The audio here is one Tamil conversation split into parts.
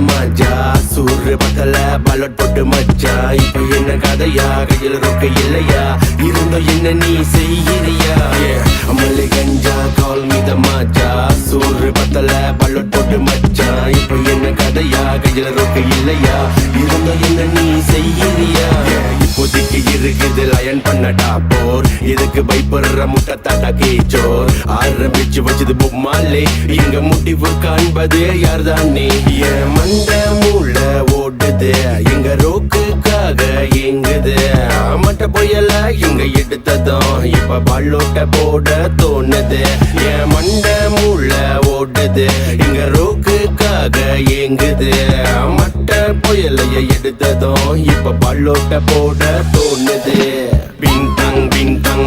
மாஜா சூறு பத்தல பலட் போட்டு மச்சா இப்ப என்ன கதையா கையில் ரொக்க இல்லையா இருந்தோ என்ன நீ செய்யறியா அமலி கஞ்சா கால் மீத மாஜா சூறு பத்தல பலட் போட்டு மச்சா இப்ப என்ன கதையா கையில் ரொக்க இல்லையா இருந்தோ என்ன நீ செய்யறியா இப்போதைக்கு இருக்குது லயன் பண்ணடா போர் இதுக்கு பயப்படுற முட்டை தாட்டா கேச்சோர் ஆரம்பிச்சு வச்சது பொம்மாலே இங்க முடிவு காண்பது யார்தானே என் மண்ட மூள ஓடுது எங்க ரோக்குக்காக எங்குது மட்ட புயல இங்க எடுத்ததும் இப்ப பல்லோட்ட போட தோணுது என் மண்ட மூள ஓடுது எங்க ரோக்குக்காக எங்குது மட்ட புயலைய எடுத்ததும் இப்ப பல்லோட்ட போட தோணுது பின்தங்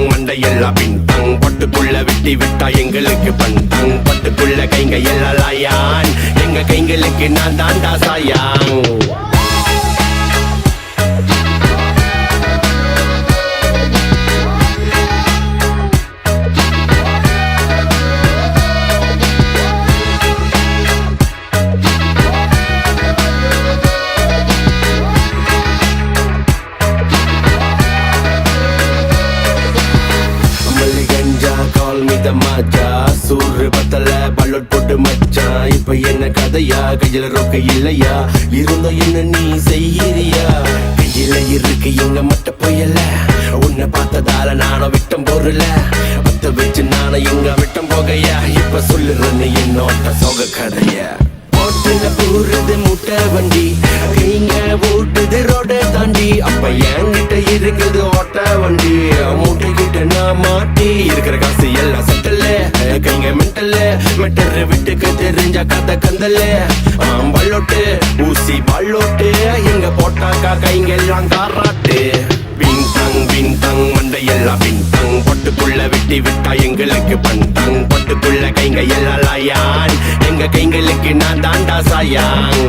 மண்டையெல்லாம் பின்தங் பட்டுக்குள்ள விட்டி விட்டா எங்களுக்கு பந்தங் பட்டுக்குள்ள கைங்க எல்லாம் லாயான் எங்க கைங்களுக்கு நான் தாண்டா சாயாங் மாஜா சூறு பத்தல பல்லட் போட்டு மச்சா இப்ப என்ன கதையா கையில ரொக்க இல்லையா இருந்தோ என்ன நீ செய்யறியா கையில இருக்கு எங்க மட்ட புயல உன்னை பார்த்ததால நானும் விட்டம் போறல பத்த வச்சு நானும் எங்க விட்டம் போகையா இப்ப சொல்லுறேன்னு என்னோட சொக கதைய போட்டுல போறது முட்டை வண்டி கைங்க ஓட்டுது ரோட தாண்டி அப்ப என்கிட்ட இருக்குது ஓட்ட வண்டி மூட்டை கிட்ட நான் மாட்டி இருக்கிற காசு எல்லாம் சட்டல கைங்க மெட்டல மெட்டர் விட்டுக்கு தெரிஞ்ச கதை கந்தல பல்லோட்டு ஊசி பல்லோட்டு எங்க போட்டாக்கா கைங்க எல்லாம் காராட்டு பின்தங் மண்டையெல்லாம் பின்தங் பொட்டுக்குள்ள விட்டி விட்டா எங்களுக்கு பந்தங் பொட்டுக்குள்ள கைங்க எல்லாம் லாயான் எங்க கைங்களுக்கு நான் தாண்டா சாயாங்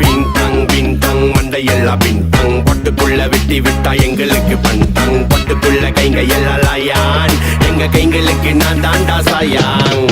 பின்தங் மண்டையெல்லாம் பின்தங் பொட்டுக்குள்ள விட்டி விட்டா எங்களுக்கு பந்தங் பொட்டுக்குள்ள கைங்க எல்லாம் லாயான் எங்க கைங்களுக்கு நான் தாண்டா சாயாங்